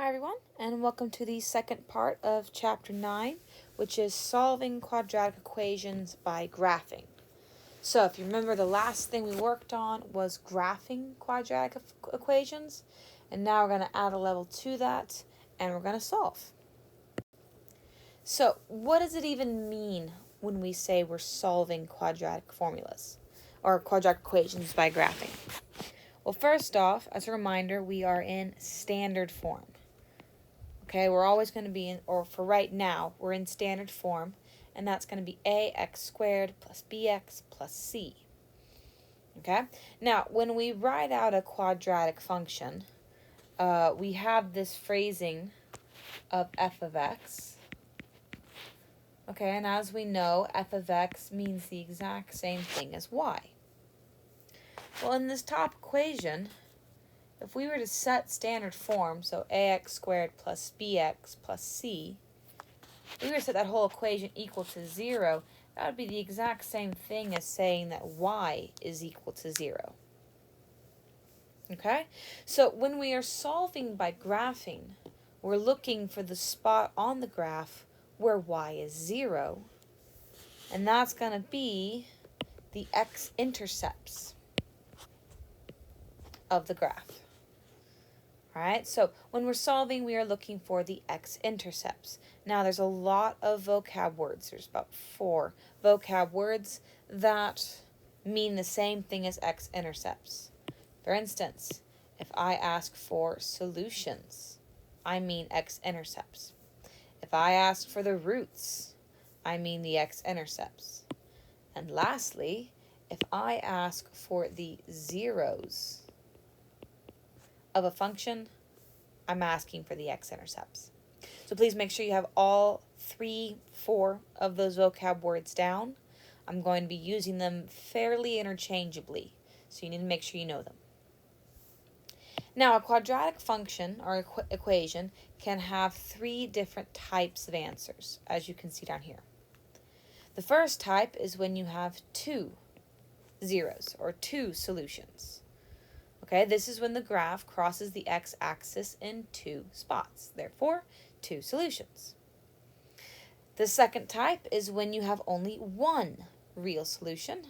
Hi everyone, and welcome to the second part of Chapter 9, which is solving quadratic equations by graphing. So if you remember, the last thing we worked on was graphing quadratic equations, and now we're going to add a level to that, and we're going to solve. So what does it even mean when we say we're solving quadratic formulas, or quadratic equations by graphing? Well, first off, as a reminder, we are in standard form. Okay, we're always going to be in, or for right now, we're in standard form, and that's going to be ax squared plus bx plus c. Okay, now when we write out a quadratic function, we have this phrasing of f of x. Okay, and as we know, f of x means the exact same thing as y. Well, in this top equation, if we were to set standard form, so ax squared plus bx plus c, if we were to set that whole equation equal to 0, that would be the exact same thing as saying that y is equal to 0. Okay? So when we are solving by graphing, we're looking for the spot on the graph where y is 0, and that's going to be the x-intercepts of the graph. Alright, so when we're solving, we are looking for the x-intercepts. Now, there's a lot of vocab words. There's about 4 vocab words that mean the same thing as x-intercepts. For instance, if I ask for solutions, I mean x-intercepts. If I ask for the roots, I mean the x-intercepts. And lastly, if I ask for the zeros of a function, I'm asking for the x-intercepts. So please make sure you have all 4 of those vocab words down. I'm going to be using them fairly interchangeably, so you need to make sure you know them. Now, a quadratic function or equation can have 3 different types of answers, as you can see down here. The first type is when you have 2 zeros or 2 solutions. Okay, this is when the graph crosses the x-axis in 2 spots, therefore 2 solutions. The second type is when you have only 1 real solution,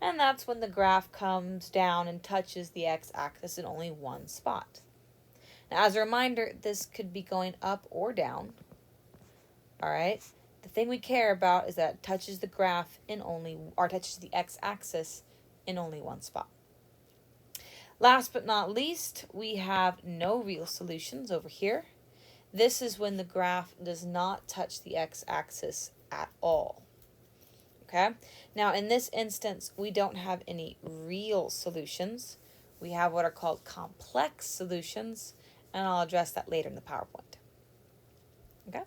and that's when the graph comes down and touches the x-axis in only 1 spot. Now, as a reminder, this could be going up or down. All right, the thing we care about is that it touches the graph in only, or touches the x-axis in only 1 spot. Last but not least, we have no real solutions over here. This is when the graph does not touch the x-axis at all. Okay? Now, in this instance, we don't have any real solutions. We have what are called complex solutions, and I'll address that later in the PowerPoint. Okay?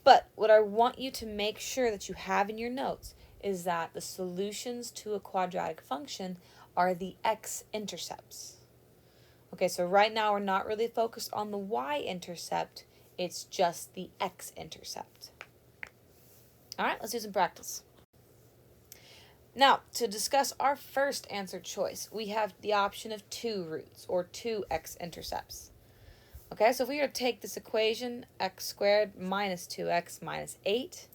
But what I want you to make sure that you have in your notes is that the solutions to a quadratic function are the x-intercepts. Okay, so right now we're not really focused on the y-intercept, it's just the x-intercept. All right, let's do some practice. Now, to discuss our first answer choice, we have the option of 2 roots, or 2 x-intercepts. Okay, so if we were to take this equation, x squared minus 2x minus 8,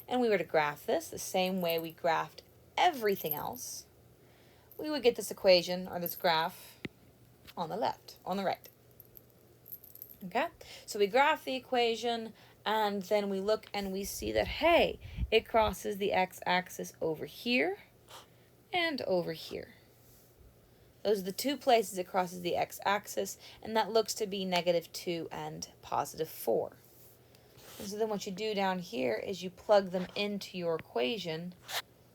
and we were to graph this the same way we graphed everything else, we would get this equation, or this graph, on the right. Okay, so we graph the equation, and then we look and we see that, hey, it crosses the x-axis over here and over here. Those are the 2 places it crosses the x-axis, and that looks to be -2 and +4. And so then what you do down here is you plug them into your equation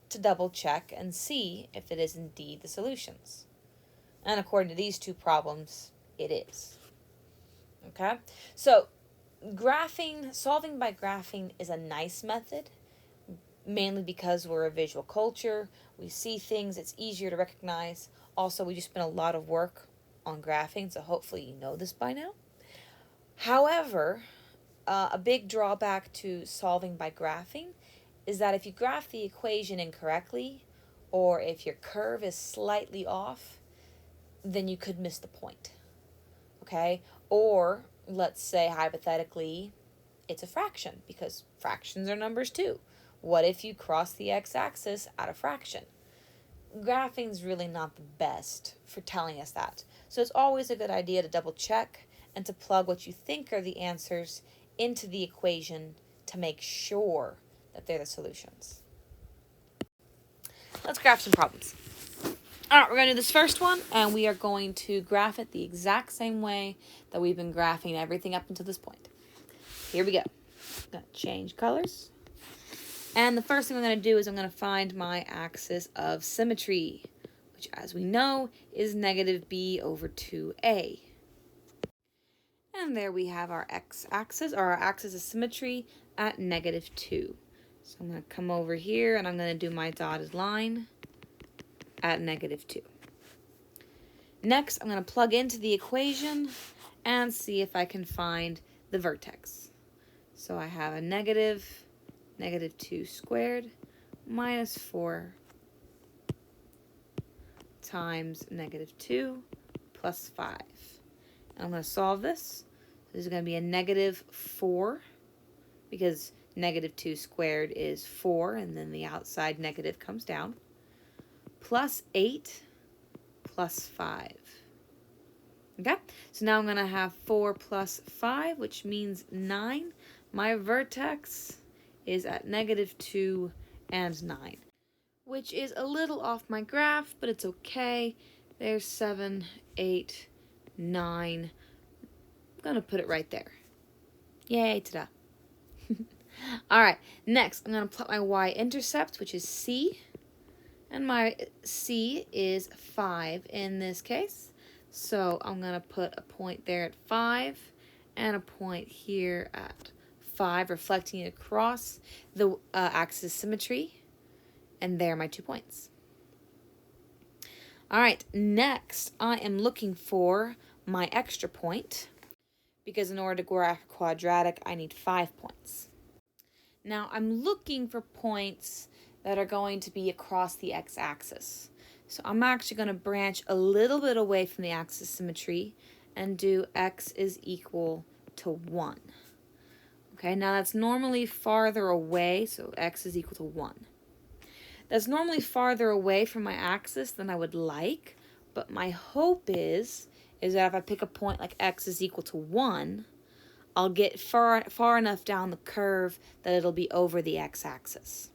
to double check and see if it is indeed the solutions. And according to these 2 problems, it is. Okay? So solving by graphing is a nice method, mainly because we're a visual culture. We see things, it's easier to recognize. Also, we just spent a lot of work on graphing, so hopefully you know this by now. However, a big drawback to solving by graphing is that if you graph the equation incorrectly, or if your curve is slightly off, then you could miss the point. Okay? Or let's say hypothetically it's a fraction, because fractions are numbers too. What if you cross the x-axis at a fraction? Graphing's really not the best for telling us that. So it's always a good idea to double check and to plug what you think are the answers into the equation to make sure that they're the solutions. Let's graph some problems. All right, we're going to do this first one, and we are going to graph it the exact same way that we've been graphing everything up until this point. Here we go. I'm going to change colors. And the first thing I'm going to do is I'm going to find my axis of symmetry, which, as we know, is negative b over 2a. And there we have our x-axis, or our axis of symmetry at negative 2. So I'm going to come over here, and I'm going to do my dotted line at negative 2. Next, I'm going to plug into the equation and see if I can find the vertex. So I have a negative 2 squared minus 4 times negative 2 plus 5. And I'm going to solve this. This is going to be a negative 4, because negative 2 squared is 4, and then the outside negative comes down, plus 8 plus 5. Okay, so now I'm going to have 4 plus 5, which means 9. My vertex is at negative 2 and 9, which is a little off my graph, but it's okay. There's 7, 8, 9. I'm going to put it right there. Yay, ta-da. All right, next I'm going to plot my y-intercept, which is c. And my c is 5 in this case. So I'm going to put a point there at 5 and a point here at 5, reflecting it across the axis symmetry. And there are my 2 points. All right, next I am looking for my extra point, because in order to graph quadratic, I need 5 points. Now I'm looking for points that are going to be across the x-axis. So I'm actually going to branch a little bit away from the axis symmetry and do x is equal to 1. Okay, now that's normally farther away, so x is equal to 1. That's normally farther away from my axis than I would like, but my hope is that if I pick a point like x is equal to 1, I'll get far enough down the curve that it'll be over the x-axis.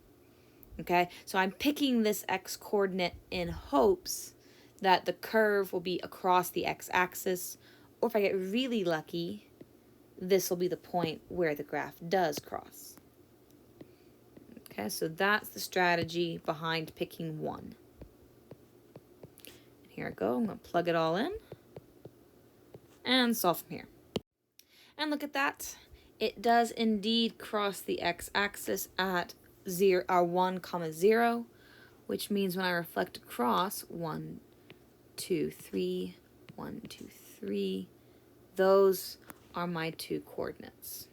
Okay, so I'm picking this x-coordinate in hopes that the curve will be across the x-axis, or if I get really lucky, this will be the point where the graph does cross. Okay, so that's the strategy behind picking 1. Here I go, I'm going to plug it all in and solve from here. And look at that, it does indeed cross the x-axis at 1, 0, which means when I reflect across 1, 2, 3, 1, 2, 3, those are my 2 coordinates.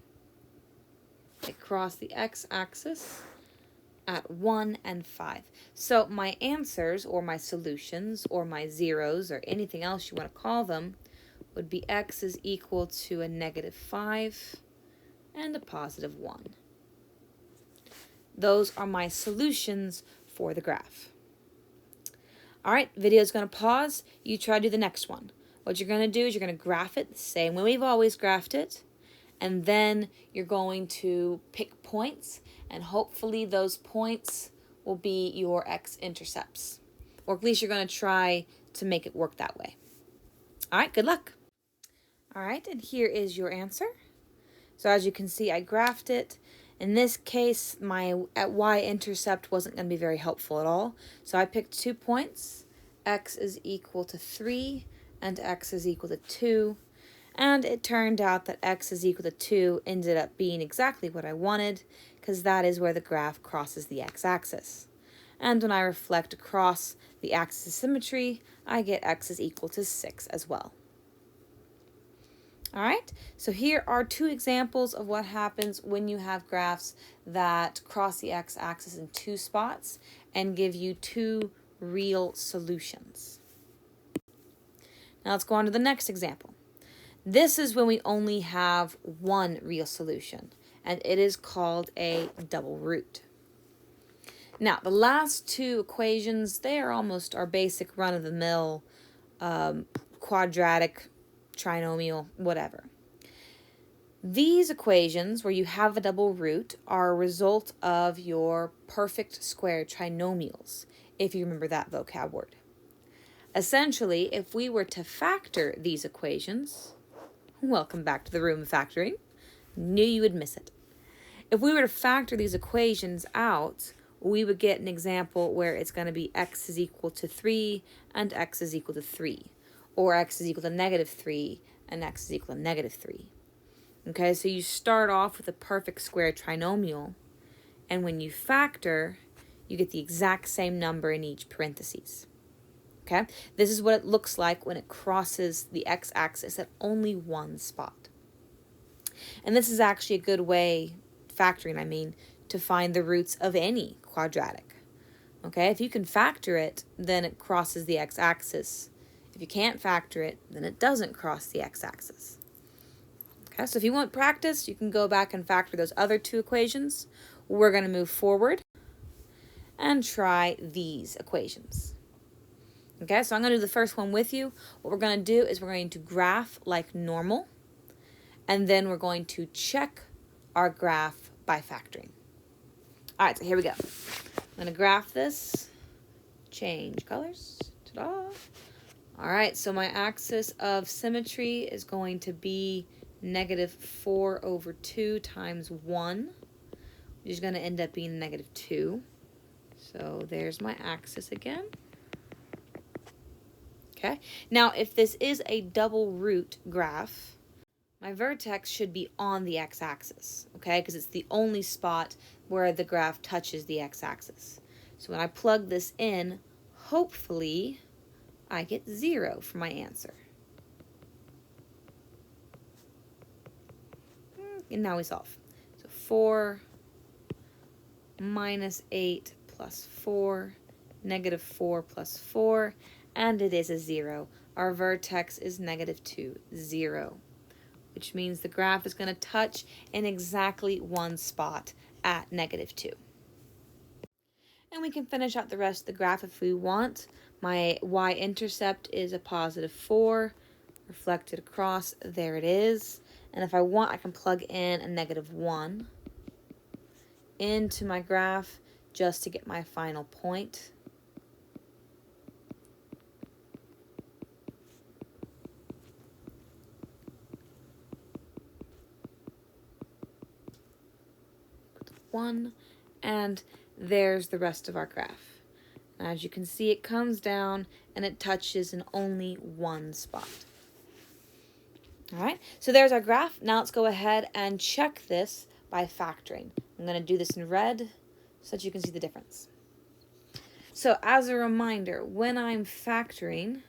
They cross the x-axis at 1 and 5. So my answers, or my solutions, or my zeros, or anything else you want to call them, would be x is equal to a negative 5 and a positive 1. Those are my solutions for the graph. All right, video is going to pause. You try to do the next one. What you're going to do is you're going to graph it the same way we've always graphed it, and then you're going to pick points, and hopefully those points will be your x-intercepts, or at least you're going to try to make it work that way. All right, good luck. All right, and here is your answer. So as you can see, I graphed it. In this case, my y-intercept wasn't going to be very helpful at all. So I picked 2 points. X is equal to 3 and x is equal to 2. And it turned out that x is equal to 2 ended up being exactly what I wanted, because that is where the graph crosses the x-axis. And when I reflect across the axis of symmetry, I get x is equal to 6 as well. All right, so here are 2 examples of what happens when you have graphs that cross the x-axis in 2 spots and give you 2 real solutions. Now let's go on to the next example. This is when we only have one real solution, and it is called a double root. Now, the last two equations, they are almost our basic run-of-the-mill quadratic, trinomial, whatever. These equations, where you have a double root, are a result of your perfect square trinomials, if you remember that vocab word. Essentially, if we were to factor these equations, welcome back to the room of factoring, knew you would miss it. If we were to factor these equations out, we would get an example where it's going to be x is equal to 3 and x is equal to 3, or x is equal to negative 3 and x is equal to negative 3. Okay, so you start off with a perfect square trinomial, and when you factor, you get the exact same number in each parentheses. Okay, this is what it looks like when it crosses the x-axis at only one spot. And this is actually a good way, factoring I mean, to find the roots of any quadratic. Okay, if you can factor it, then it crosses the x-axis. If you can't factor it, then it doesn't cross the x-axis. Okay, so if you want practice, you can go back and factor those other two equations. We're going to move forward and try these equations. Okay, so I'm going to do the first one with you. What we're going to do is we're going to graph like normal, and then we're going to check our graph by factoring. All right, so here we go. I'm going to graph this, change colors. Ta-da! All right, so my axis of symmetry is going to be negative 4 over 2 times 1, which is going to end up being negative 2. So there's my axis again. Okay, now if this is a double root graph, my vertex should be on the x-axis, okay, because it's the only spot where the graph touches the x-axis. So when I plug this in, hopefully I get 0 for my answer. And now we solve. So 4 minus 8 plus 4, negative 4 plus 4, and it is a 0. Our vertex is negative 2, 0, which means the graph is going to touch in exactly one spot at negative 2. And we can finish out the rest of the graph if we want. My y-intercept is a positive 4, reflected across, there it is. And if I want, I can plug in a negative 1 into my graph just to get my final point. One, and there's the rest of our graph. And as you can see, it comes down and it touches in only one spot. All right, so there's our graph. Now let's go ahead and check this by factoring. I'm going to do this in red so that you can see the difference. So as a reminder, when I'm factoring,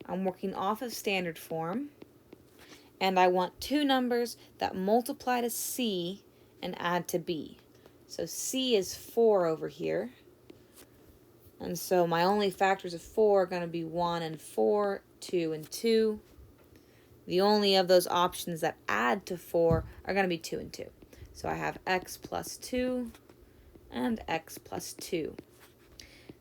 I'm working off of standard form, and I want two numbers that multiply to C and add to B. So C is 4 over here, and so my only factors of 4 are going to be 1 and 4, 2 and 2. The only of those options that add to 4 are going to be 2 and 2. So I have x plus 2 and x plus 2.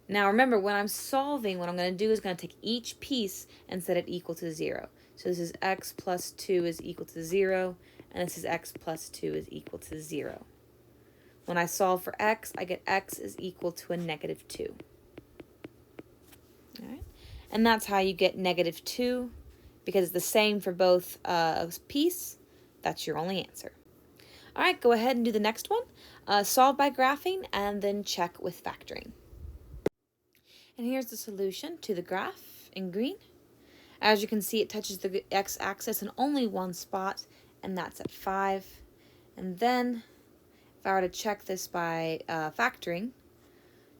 Now remember, when I'm solving, what I'm going to do is going to take each piece and set it equal to 0. So this is x plus 2 is equal to 0, and this is x plus 2 is equal to 0. When I solve for x, I get x is equal to a negative 2. All right? And that's how you get negative 2, because it's the same for both piece. That's your only answer. All right, go ahead and do the next one. Solve by graphing and then check with factoring. And here's the solution to the graph in green. As you can see, it touches the x-axis in only one spot, and that's at 5. And then, if I were to check this by factoring,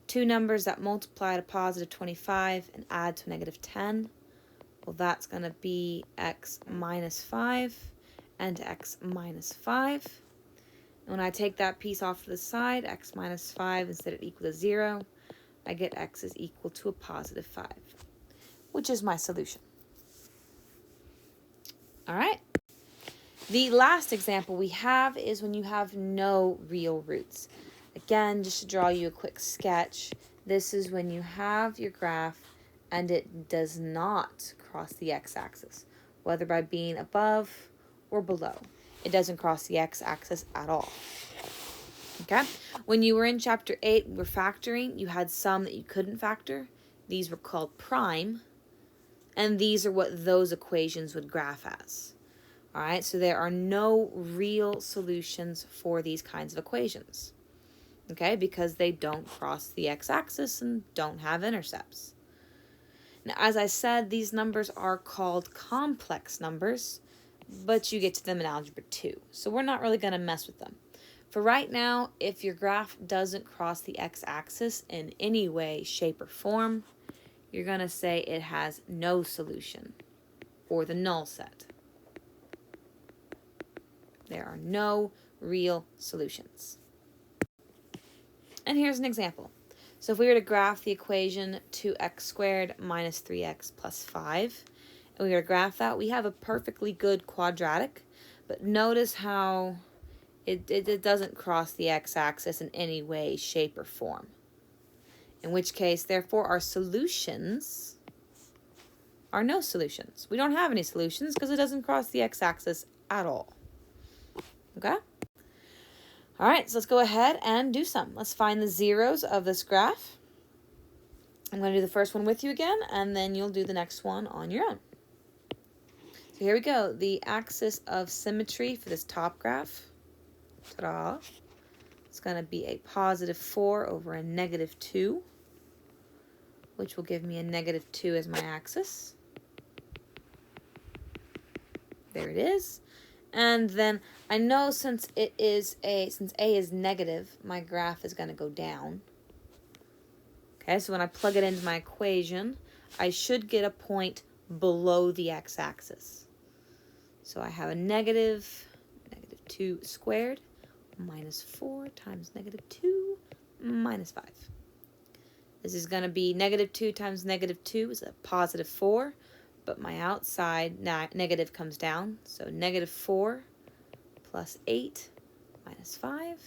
two numbers that multiply to positive 25 and add to negative 10, well, that's going to be x minus 5 and x minus 5. And when I take that piece off to the side, x minus 5, and set it equal to 0, I get x is equal to a positive 5, which is my solution. All right. The last example we have is when you have no real roots. Again, just to draw you a quick sketch, this is when you have your graph and it does not cross the x-axis, whether by being above or below. It doesn't cross the x-axis at all. Okay? When you were in chapter 8, we were factoring, you had some that you couldn't factor. These were called prime, and these are what those equations would graph as. All right, so there are no real solutions for these kinds of equations, okay, because they don't cross the x-axis and don't have intercepts. Now, as I said, these numbers are called complex numbers, but you get to them in Algebra 2, so we're not really going to mess with them. For right now, if your graph doesn't cross the x-axis in any way, shape, or form, you're going to say it has no solution, or the null set. There are no real solutions. And here's an example. So if we were to graph the equation 2x squared minus 3x plus 5, and we were to graph that, we have a perfectly good quadratic, but notice how it doesn't cross the x-axis in any way, shape, or form. In which case, therefore, our solutions are no solutions. We don't have any solutions because it doesn't cross the x-axis at all. Okay? All right, so let's go ahead and do some. Let's find the zeros of this graph. I'm going to do the first one with you again, and then you'll do the next one on your own. So here we go. The axis of symmetry for this top graph, ta-da, it's going to be a positive 4 over a negative 2, which will give me a negative 2 as my axis. There it is. And then I know since A is negative, my graph is going to go down. Okay, so when I plug it into my equation, I should get a point below the x-axis. So I have a negative 2 squared minus 4 times negative 2 minus 5. This is going to be negative 2 times negative 2 is a positive 4. But my outside negative comes down, so negative 4 plus 8 minus 5.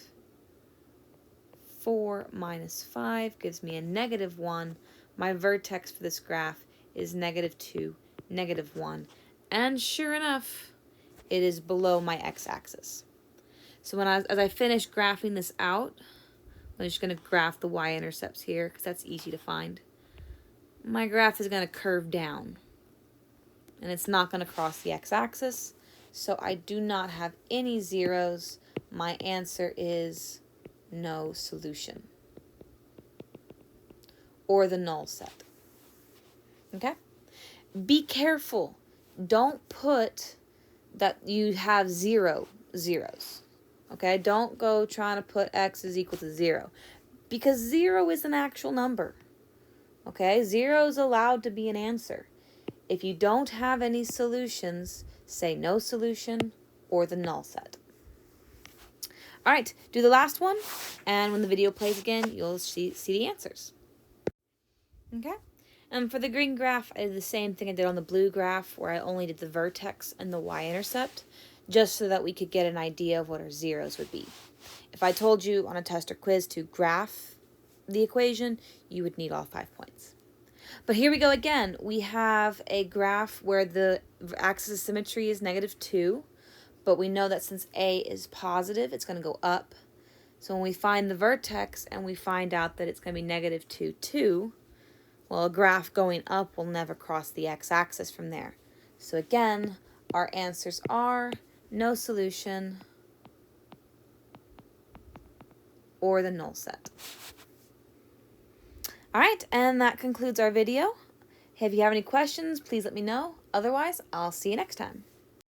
4 minus 5 gives me a negative 1. My vertex for this graph is negative 2, negative 1. And sure enough, it is below my x-axis. So as I finish graphing this out, I'm just going to graph the y-intercepts here because that's easy to find. My graph is going to curve down. And it's not going to cross the x-axis, so I do not have any zeros. My answer is no solution, or the null set. Okay? Be careful. Don't put that you have 0 zeros. Okay? Don't go trying to put x is equal to 0, because 0 is an actual number. Okay? 0 is allowed to be an answer. If you don't have any solutions, say no solution or the null set. All right, do the last one, and when the video plays again, you'll see the answers. Okay, and for the green graph, I did the same thing I did on the blue graph, where I only did the vertex and the y-intercept, just so that we could get an idea of what our zeros would be. If I told you on a test or quiz to graph the equation, you would need all 5 points. But here we go again. We have a graph where the axis of symmetry is negative 2, but we know that since A is positive, it's going to go up. So when we find the vertex and we find out that it's going to be negative 2, 2, well, a graph going up will never cross the x-axis from there. So again, our answers are no solution or the null set. All right, and that concludes our video. If you have any questions, please let me know. Otherwise, I'll see you next time.